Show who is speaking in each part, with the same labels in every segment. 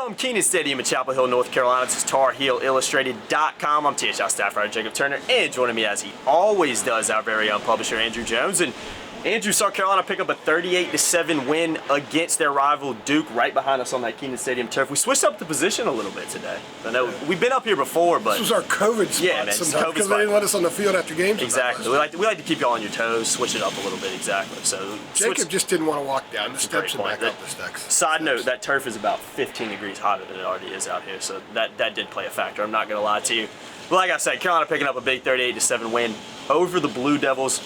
Speaker 1: From Kenan Stadium in Chapel Hill, North Carolina, this is TarHeelIllustrated.com. I'm THL staff writer Jacob Turner, and joining me as he always does, our very own publisher Andrew Jones. And Andrew, South Carolina pick up a 38-7 win against their rival Duke, right behind us on that Kenan Stadium turf. We switched up the position a little bit today. I know we've been up here before, but
Speaker 2: this was our COVID spot.
Speaker 1: Yeah, man,
Speaker 2: because they didn't let us on the field after games.
Speaker 1: Exactly. We like to keep y'all on your toes, switch it up a little bit. Exactly. So
Speaker 2: Jacob just didn't want to walk down the steps and back up the steps.
Speaker 1: Side note: that turf is about 15 degrees hotter than it already is out here, so that did play a factor. I'm not going to lie to you. But like I said, Carolina picking up a big 38-7 win over the Blue Devils.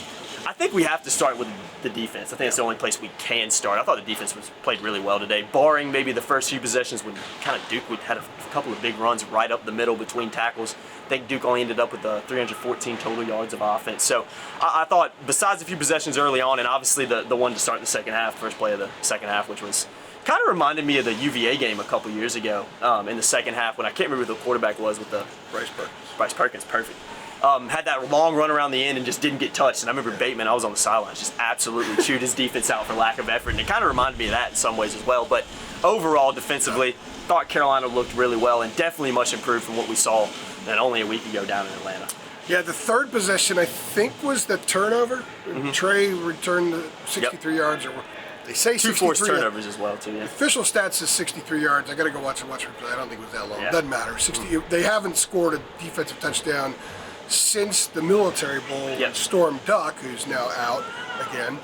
Speaker 1: I think we have to start with the defense. I think it's the only place we can start. I thought the defense played really well today, barring maybe the first few possessions when kind of Duke had a couple of big runs right up the middle between tackles. I think Duke only ended up with 314 total yards of offense. So I thought, besides a few possessions early on, and obviously the one to start the second half, first play of the second half, which was kind of reminded me of the UVA game a couple years ago in the second half when I can't remember who the quarterback was with the Bryce Perkins, perfect. Had that long run around the end and just didn't get touched. And I remember Bateman, I was on the sidelines, just absolutely chewed his defense out for lack of effort. And it kind of reminded me of that in some ways as well. But overall, defensively, thought Carolina looked really well and definitely much improved from what we saw only a week ago down in Atlanta.
Speaker 2: Yeah, the third possession, I think, was the turnover. Trey returned 63 yards. Or they say 63.
Speaker 1: 2 forced turnovers as well, too, yeah.
Speaker 2: The official stats says 63 yards. I got to go watch replay. I don't think it was that long. Yeah. Doesn't matter. They haven't scored a defensive touchdown since the Military Bowl.
Speaker 1: Yep.
Speaker 2: Storm Duck, who's now out again,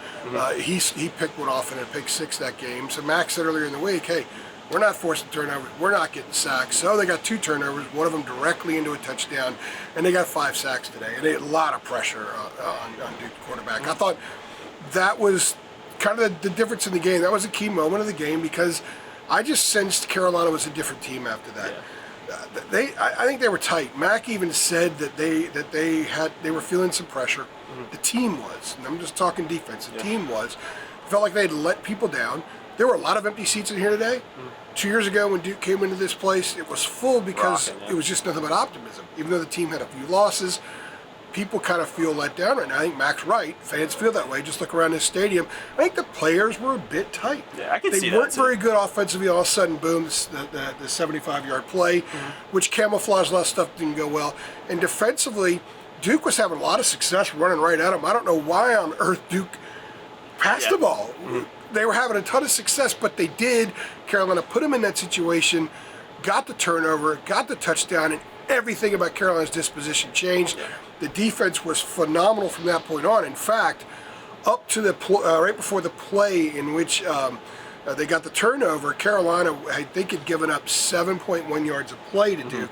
Speaker 2: he picked one off in a pick six that game. So Max said earlier in the week, hey, we're not forcing turnovers, we're not getting sacks. So they got 2 turnovers, one of them directly into a touchdown, and they got 5 sacks today. And they had a lot of pressure on Duke quarterback. I thought that was kind of the difference in the game. That was a key moment of the game because I just sensed Carolina was a different team after that.
Speaker 1: Yeah.
Speaker 2: I think they were tight. Mack even said that they were feeling some pressure. The team was, and I'm just talking defense. The team was. Felt like they had let people down. There were a lot of empty seats in here today. 2 years ago when Duke came into this place, it was full because it was just nothing but optimism. Even though the team had a few losses, people kind of feel let down right now. I think Mac's right. Fans feel that way. Just look around this stadium. I think the players were a bit tight.
Speaker 1: Yeah, I can see that.
Speaker 2: They weren't very good offensively. All of a sudden, boom, the 75-yard play, which camouflaged a lot of stuff, didn't go well. And defensively, Duke was having a lot of success running right at them. I don't know why on earth Duke passed the ball. They were having a ton of success, but they did. Carolina put them in that situation, got the turnover, got the touchdown, and everything about Carolina's disposition changed. The defense was phenomenal from that point on. In fact, up to the right before the play in which they got the turnover, Carolina, I think, had given up 7.1 yards of play to Duke.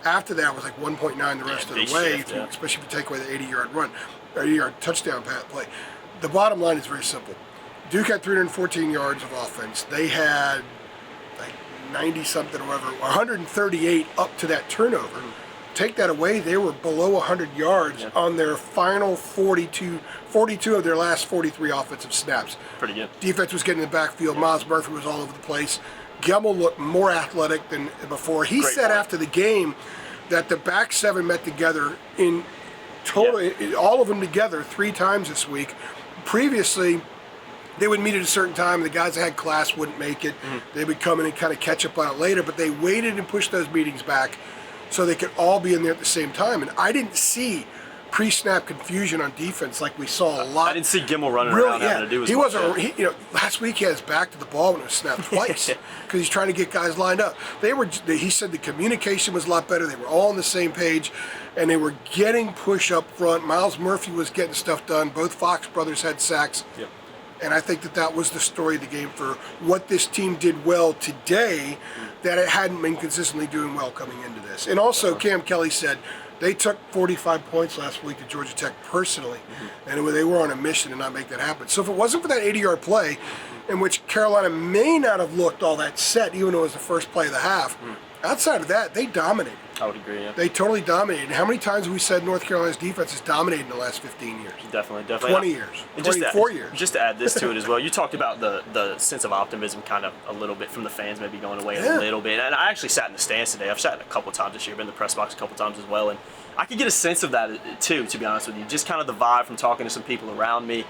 Speaker 2: After that, it was like 1.9 the rest of the way, especially if you take away the 80-yard run, or 80-yard touchdown play. The bottom line is very simple. Duke had 314 yards of offense. They had like 90-something or whatever, 138 up to that turnover. Take that away, they were below 100 yards on their final 42 of their last 43 offensive snaps.
Speaker 1: Pretty good.
Speaker 2: Defense was getting in the backfield. Miles Murphy was all over the place. Gemmel looked more athletic than before. He said after the game that the back seven met together in total, all of them together 3 times this week. Previously, they would meet at a certain time. The guys that had class wouldn't make it. They would come in and kind of catch up on it later, but they waited and pushed those meetings back so they could all be in there at the same time. And I didn't see pre-snap confusion on defense like we saw a lot.
Speaker 1: I didn't see Gemmel running around having to do his
Speaker 2: He wasn't. Last week he had his back to the ball when it was snapped twice because he's trying to get guys lined up. He said the communication was a lot better. They were all on the same page, and they were getting push up front. Miles Murphy was getting stuff done. Both Fox brothers had sacks. And I think that was the story of the game for what this team did well today, that it hadn't been consistently doing well coming into this. And also, Cam Kelly said they took 45 points last week to Georgia Tech personally, and they were on a mission to not make that happen. So if it wasn't for that 80-yard play, in which Carolina may not have looked all that set, even though it was the first play of the half, outside of that, they dominated.
Speaker 1: I would agree, yeah.
Speaker 2: They totally dominated. How many times have we said North Carolina's defense has dominated in the last 15 years?
Speaker 1: Definitely.
Speaker 2: 20 years.
Speaker 1: And
Speaker 2: 24 years.
Speaker 1: Just to add this to it as well, you talked about the sense of optimism kind of a little bit from the fans maybe going away a little bit. And I actually sat in the stands today. I've sat a couple times this year, been in the press box a couple times as well. And I could get a sense of that too, to be honest with you. Just kind of the vibe from talking to some people around me.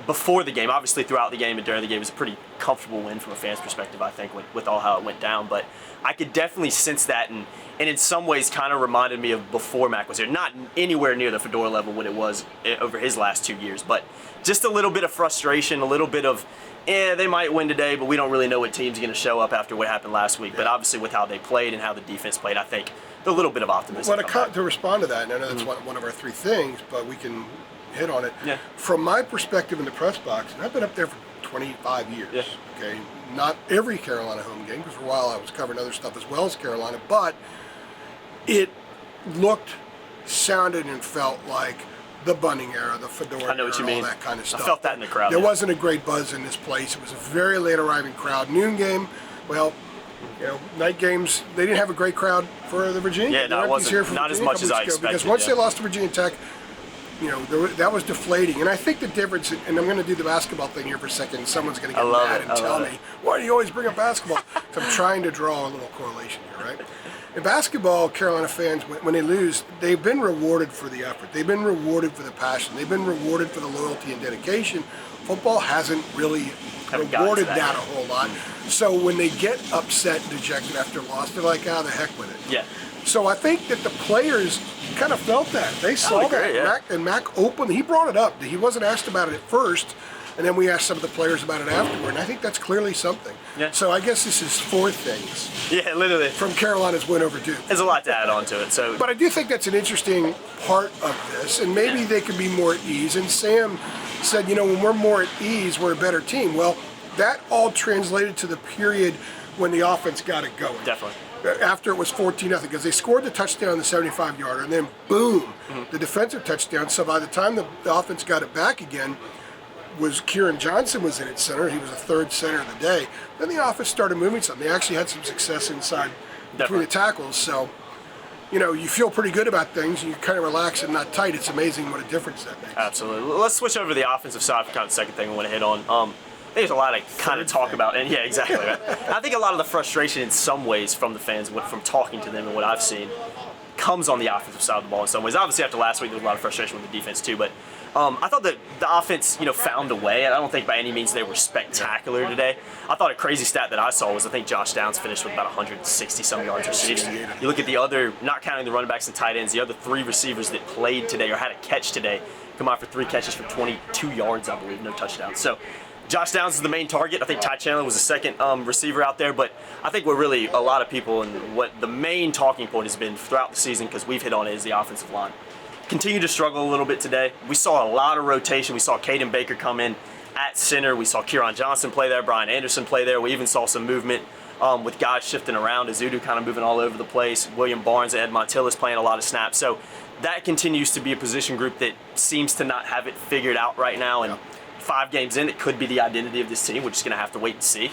Speaker 1: Before the game, obviously throughout the game and during the game, it was a pretty comfortable win from a fan's perspective, I think, with all how it went down. But I could definitely sense that, and in some ways kind of reminded me of before Mac was here. Not anywhere near the Fedora level what it was over his last 2 years, but just a little bit of frustration, a little bit of, they might win today, but we don't really know what team's going to show up after what happened last week. But obviously with how they played and how the defense played, I think a little bit of optimism.
Speaker 2: Well, to respond to that, and I know that's one of our 3 things, but we can hit on it.
Speaker 1: Yeah.
Speaker 2: From my perspective in the press box, and I've been up there for 25 years.
Speaker 1: Yeah.
Speaker 2: Okay, not every Carolina home game, because for a while I was covering other stuff as well as Carolina, but it looked, sounded, and felt like the Bunning era, the Fedora
Speaker 1: I know what you
Speaker 2: era,
Speaker 1: mean.
Speaker 2: all that kind of stuff.
Speaker 1: I felt that in the crowd.
Speaker 2: There wasn't a great buzz in this place. It was a very late arriving crowd. Noon game, well, night games, they didn't have a great crowd for the Virginia.
Speaker 1: Yeah, no, it wasn't. Not as much as I expected.
Speaker 2: Because once they lost to Virginia Tech, that was deflating. And I think the difference, and I'm going to do the basketball thing here for a second, someone's going to get mad and tell me, why do you always bring up basketball? So I'm trying to draw a little correlation here, right? In basketball, Carolina fans, when they lose, they've been rewarded for the effort. They've been rewarded for the passion. They've been rewarded for the loyalty and dedication. Football hasn't really rewarded that a whole lot. So when they get upset and dejected after a loss, they're like, the heck with it.
Speaker 1: Yeah.
Speaker 2: So I think that the players kind of felt that. They saw that.
Speaker 1: Yeah.
Speaker 2: Mac opened, he brought it up. He wasn't asked about it at first, and then we asked some of the players about it afterward, and I think that's clearly something.
Speaker 1: Yeah.
Speaker 2: So I guess this is 4 things.
Speaker 1: Yeah, literally.
Speaker 2: From Carolina's win over Duke.
Speaker 1: There's a lot to add on to it. So,
Speaker 2: but I do think that's an interesting part of this, and maybe they can be more at ease. And Sam said, when we're more at ease, we're a better team. Well, that all translated to the period when the offense got it going.
Speaker 1: Definitely.
Speaker 2: After it was 14-0, because they scored the touchdown, the 75-yarder, and then boom, the defensive touchdown. So by the time the offense got it back again, Kenan Johnson was in at center. He was the 3rd center of the day. Then the offense started moving some. They actually had some success inside between the tackles. So, you feel pretty good about things. You kind of relax and not tight. It's amazing what a difference that makes.
Speaker 1: Absolutely. Let's switch over to the offensive side for kind of the second thing we want to hit on. There's a lot of kind of talk about, and yeah, exactly. Right? I think a lot of the frustration in some ways from the fans, from talking to them and what I've seen, comes on the offensive side of the ball in some ways. Obviously, after last week, there was a lot of frustration with the defense too, but I thought that the offense, found a way. And I don't think by any means they were spectacular today. I thought a crazy stat that I saw was I think Josh Downs finished with about 160-some yards receiving. You look at the other, not counting the running backs and tight ends, the other 3 receivers that played today or had a catch today come out for 3 catches for 22 yards, I believe, no touchdowns. So Josh Downs is the main target. I think Ty Chandler was the second receiver out there, but I think what really a lot of people and what the main talking point has been throughout the season, because we've hit on it, is the offensive line. Continue to struggle a little bit today. We saw a lot of rotation. We saw Caden Baker come in at center. We saw Kenan Johnson play there. Brian Anderson play there. We even saw some movement with guys shifting around. Azudu kind of moving all over the place. William Barnes and Ed Montillas playing a lot of snaps. So that continues to be a position group that seems to not have it figured out right now. And 5 games in, it could be the identity of this team. We're just going to have to wait and see.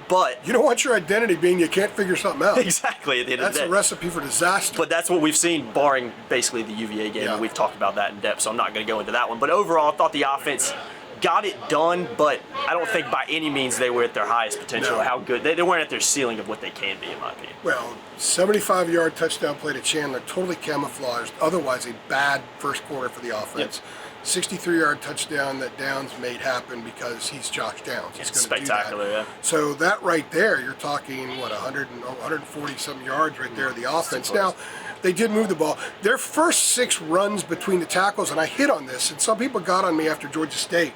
Speaker 1: But
Speaker 2: you don't want your identity being you can't figure something out.
Speaker 1: Exactly. At the end of the day.
Speaker 2: That's a recipe for disaster.
Speaker 1: But that's what we've seen, barring basically the UVA game. And we've talked about that in depth, so I'm not going to go into that one. But overall, I thought the offense got it done, but I don't think by any means they were at their highest potential or how good. They weren't at their ceiling of what they can be, in my opinion.
Speaker 2: Well, 75-yard touchdown play to Chandler, totally camouflaged. Otherwise, a bad first quarter for the offense. 63-yard touchdown that Downs made happen because he's Josh Downs. He's going to do that.
Speaker 1: Yeah.
Speaker 2: So that right there, you're talking, 140-some yards right there of the offense. Now, they did move the ball. Their first 6 runs between the tackles, and I hit on this, and some people got on me after Georgia State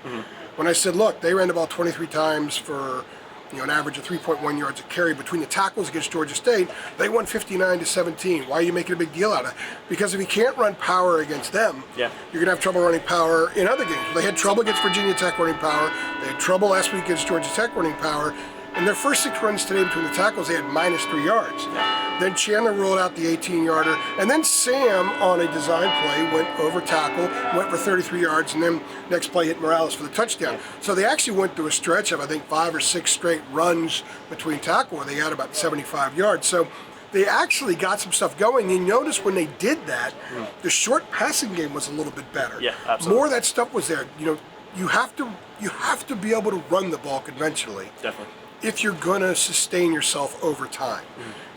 Speaker 2: when I said, look, they ran the ball 23 times for an average of 3.1 yards a carry between the tackles against Georgia State. They won 59-17. Why are you making a big deal out of it? Because if you can't run power against them, you're going to have trouble running power in other games. They had trouble against Virginia Tech running power. They had trouble last week against Georgia Tech running power. In their first 6 runs today between the tackles, they had -3 yards. Then Chandler rolled out the 18-yarder, and then Sam, on a design play, went over tackle, went for 33 yards, and then next play hit Morales for the touchdown. So they actually went through a stretch of, I think, 5 or 6 straight runs between tackle where they had about 75 yards. So they actually got some stuff going. You notice when they did that, the short passing game was a little bit better.
Speaker 1: Yeah, absolutely.
Speaker 2: More of that stuff was there. You have to be able to run the ball conventionally.
Speaker 1: Definitely.
Speaker 2: If you're gonna sustain yourself over time.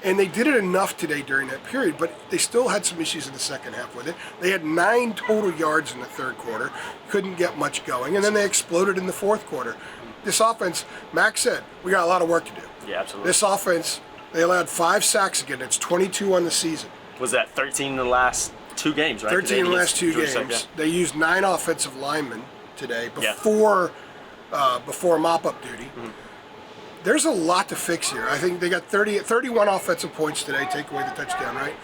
Speaker 2: And they did it enough today during that period, but they still had some issues in the second half with it. They had 9 total yards in the third quarter, couldn't get much going, and then they exploded in the fourth quarter. This offense, Max said, we got a lot of work to do.
Speaker 1: Yeah, absolutely.
Speaker 2: This offense, they allowed 5 sacks again. It's 22 on the season.
Speaker 1: Was that 13 in the last 2 games, right?
Speaker 2: 13 in the last 2
Speaker 1: Georgia
Speaker 2: games.
Speaker 1: Tech,
Speaker 2: They used 9 offensive linemen today before mop-up duty. There's a lot to fix here. I think they got 31 offensive points today, take away the touchdown, right?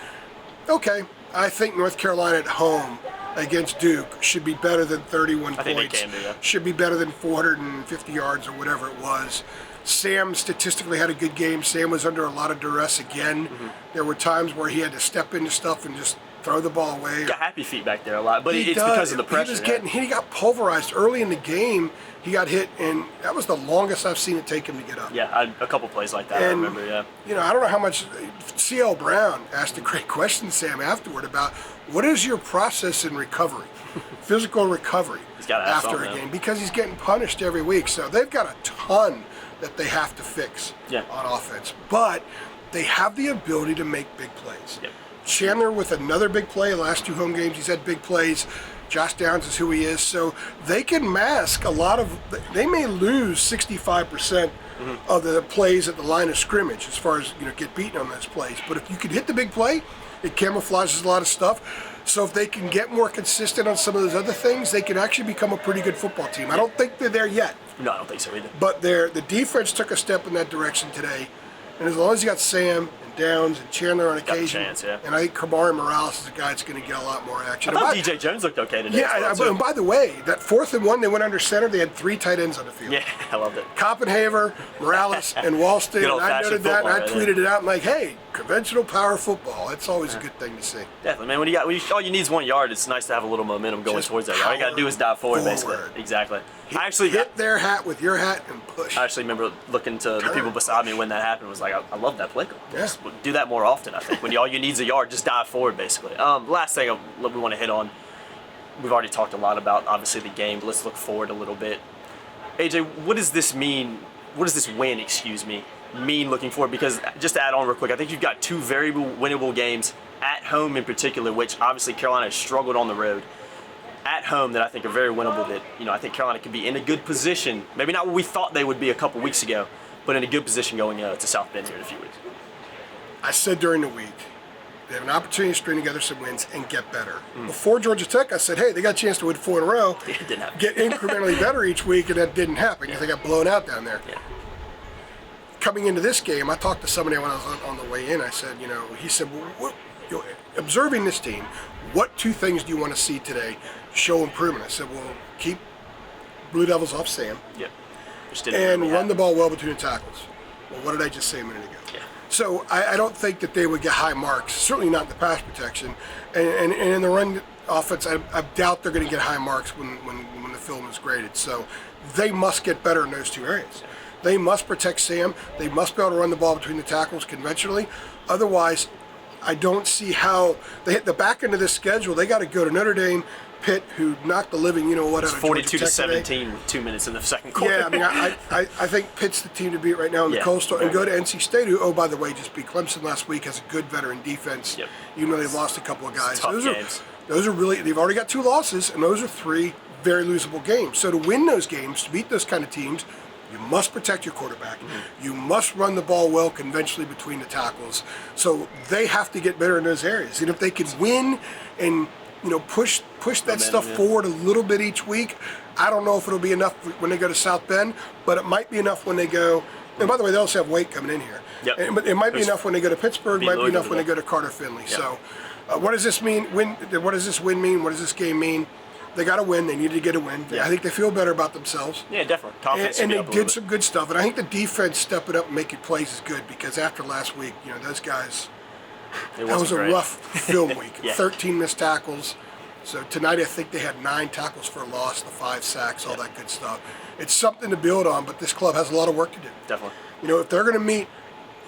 Speaker 2: Okay, I think North Carolina at home against Duke should be better than 31
Speaker 1: I think
Speaker 2: points.
Speaker 1: they can do that.
Speaker 2: Should be better than 450 yards or whatever it was. Sam statistically had a good game. Sam was under a lot of duress again. There were times where he had to step into stuff and just throw the ball away.
Speaker 1: Got happy feet back there a lot, but it's because of the pressure.
Speaker 2: He was getting hit. He got pulverized early in the game. He got hit, and that was the longest I've seen it take him to get up.
Speaker 1: Yeah, a couple plays like that, I remember, yeah.
Speaker 2: I don't know how much. C.L. Brown asked a great question, Sam, afterward about what is your process in recovery, physical recovery after a game, because he's getting punished every week. So they've got a ton that they have to fix on offense, but they have the ability to make big plays.
Speaker 1: Yep.
Speaker 2: Chandler with another big play. The last 2 home games, he's had big plays. Josh Downs is who he is, so they can mask a lot of. They may lose 65% of the plays at the line of scrimmage, as far as get beaten on those plays. But if you can hit the big play, it camouflages a lot of stuff. So if they can get more consistent on some of those other things, they can actually become a pretty good football team. I don't think they're there yet.
Speaker 1: No, I don't think so either.
Speaker 2: But the defense took a step in that direction today, and as long as you got Sam and Downs and Chandler on occasion, and I think Kamari Morales is a guy that's going to get a lot more action.
Speaker 1: I thought DJ Jones looked okay today.
Speaker 2: Yeah, and by the way, that 4th and 1, they went under center. They had 3 tight ends on the field.
Speaker 1: Yeah, I loved it.
Speaker 2: Copenhaver, Morales, and Walston. And I noted that, and I tweeted it out. I'm like, hey, conventional power football. It's always a good thing to see.
Speaker 1: Definitely, man. When all you need is 1 yard, it's nice to have a little momentum going towards that. All you got to do is dive forward, basically. Exactly.
Speaker 2: I actually hit their hat with your hat and push.
Speaker 1: I actually remember looking to the people beside me when that happened. Was like, I love that play. Just do that more often. I think when all you need is a yard, just dive forward, basically. Last thing we want to hit on. We've already talked a lot about obviously the game, but let's look forward a little bit. AJ, what does this mean? What does this win, mean looking forward? Because just to add on real quick, I think you've got 2 very winnable games at home in particular, which obviously Carolina has struggled on the road. At home that I think are very winnable, that I think Carolina could be in a good position, maybe not what we thought they would be a couple weeks ago, but in a good position going to South Bend here in a few weeks.
Speaker 2: I said during the week, they have an opportunity to string together some wins and get better. Before Georgia Tech, I said, hey, they got a chance to win 4 in a row,
Speaker 1: it didn't happen.
Speaker 2: Get incrementally better each week, and that didn't happen because they got blown out down there.
Speaker 1: Yeah.
Speaker 2: Coming into this game, I talked to somebody when I was on the way in. I said, he said, well, observing this team, what 2 things do you want to see today show improvement? I said, well, keep Blue Devils off Sam.
Speaker 1: Yep.
Speaker 2: And run the ball well between the tackles. Well, what did I just say a minute ago?
Speaker 1: Yeah.
Speaker 2: So I don't think that they would get high marks, certainly not in the pass protection. And in the run offense, I doubt they're going to get high marks when the film is graded. So they must get better in those 2 areas. They must protect Sam. They must be able to run the ball between the tackles conventionally. Otherwise, I don't see how they hit the back end of this schedule. They got to go to Notre Dame, Pitt, who knocked the living, out of
Speaker 1: 42-17 with 2 minutes in the second quarter.
Speaker 2: Yeah, I think Pitt's the team to beat right now in the Coastal, and go to NC State, who, oh, by the way, just beat Clemson last week, has a good veteran defense.
Speaker 1: Yep.
Speaker 2: Even though they've lost a couple of guys.
Speaker 1: Tough games.
Speaker 2: Those are really, they've already got 2 losses, and those are 3 very losable games. So to win those games, to beat those kind of teams, you must protect your quarterback. You must run the ball well conventionally between the tackles. So they have to get better in those areas. And if they can win and push that stuff forward a little bit each week, I don't know if it'll be enough when they go to South Bend, but it might be enough when they go. And by the way, they also have Wake coming in here.
Speaker 1: Yep.
Speaker 2: But it might be enough when they go to Pittsburgh. Might be enough when they go to Carter Finley. Yep. So, what does this mean? What does this win mean? What does this game mean? They got to win. They needed to get a win. Yeah. I think they feel better about themselves.
Speaker 1: Yeah, definitely. Confidence
Speaker 2: and they did some good stuff. And I think the defense stepping up and making plays is good because after last week, those guys, that was a rough film week. 13 missed tackles. So tonight I think they had 9 tackles for a loss, the 5 sacks, all that good stuff. It's something to build on, but this club has a lot of work to do.
Speaker 1: Definitely.
Speaker 2: If they're going to meet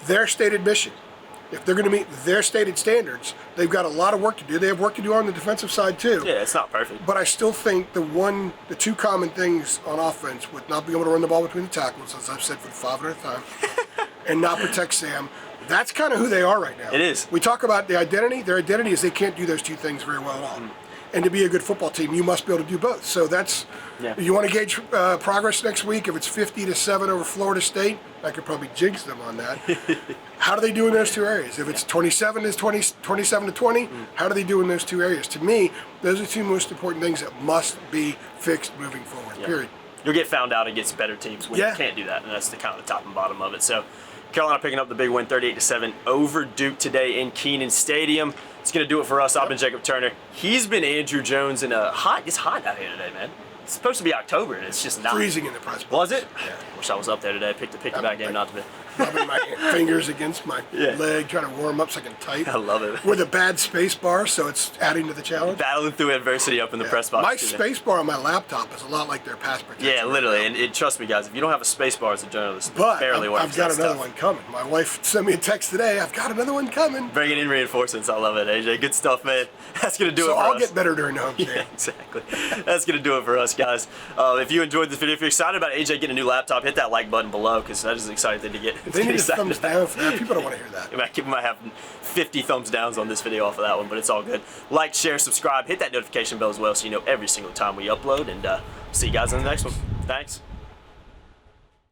Speaker 2: their stated mission, If they're going to meet their stated standards, they've got a lot of work to do. They have work to do on the defensive side too.
Speaker 1: Yeah, it's not perfect.
Speaker 2: But I still think the two common things on offense with not being able to run the ball between the tackles, as I've said for the 500th time, and not protect Sam, that's kind of who they are right now.
Speaker 1: It is.
Speaker 2: We talk about the identity. Their identity is they can't do those two things very well at all. And to be a good football team, you must be able to do both. So that's, you want to gauge progress next week. If it's 50-7 over Florida State, I could probably jinx them on that. How do they do in those two areas? If it's 27-20, how do they do in those two areas? To me, those are the two most important things that must be fixed moving forward, period.
Speaker 1: You'll get found out against better teams when you can't do that, and that's the kind of the top and bottom of it. So Carolina picking up the big win, 38-7 over Duke today in Kenan Stadium. It's going to do it for us. I've been Jacob Turner. He's been Andrew Jones in a hot. It's hot out here today, man. It's supposed to be October, and it's just not.
Speaker 2: Freezing in the press box.
Speaker 1: Was it?
Speaker 2: Yeah.
Speaker 1: Wish I was up there today. Picked the back game not to be.
Speaker 2: Rubbing my fingers against my leg, trying to warm up so I can type.
Speaker 1: I love it.
Speaker 2: With a bad space bar, so it's adding to the challenge.
Speaker 1: Battling through adversity up in the press box.
Speaker 2: My space bar on my laptop is a lot like their pass protection.
Speaker 1: Yeah, literally. And trust me, guys, if you don't have a space bar as a journalist,
Speaker 2: but
Speaker 1: barely
Speaker 2: I've got another one coming. My wife sent me a text today. I've got another one coming.
Speaker 1: Bringing in reinforcements. I love it, AJ. Good stuff, man. That's going to do it for
Speaker 2: us. So I'll
Speaker 1: us.
Speaker 2: get better during the home game.
Speaker 1: Yeah, exactly. That's going to do it for us, guys. If you enjoyed this video, if you're excited about AJ getting a new laptop, hit that like button below because that is an exciting thing to get.
Speaker 2: They need a thumbs down for that. People don't want to hear that.
Speaker 1: We might have 50 thumbs downs on this video off of that one, but it's all good. Like, share, subscribe, hit that notification bell as well so you know every single time we upload, and see you guys in the next one. Thanks.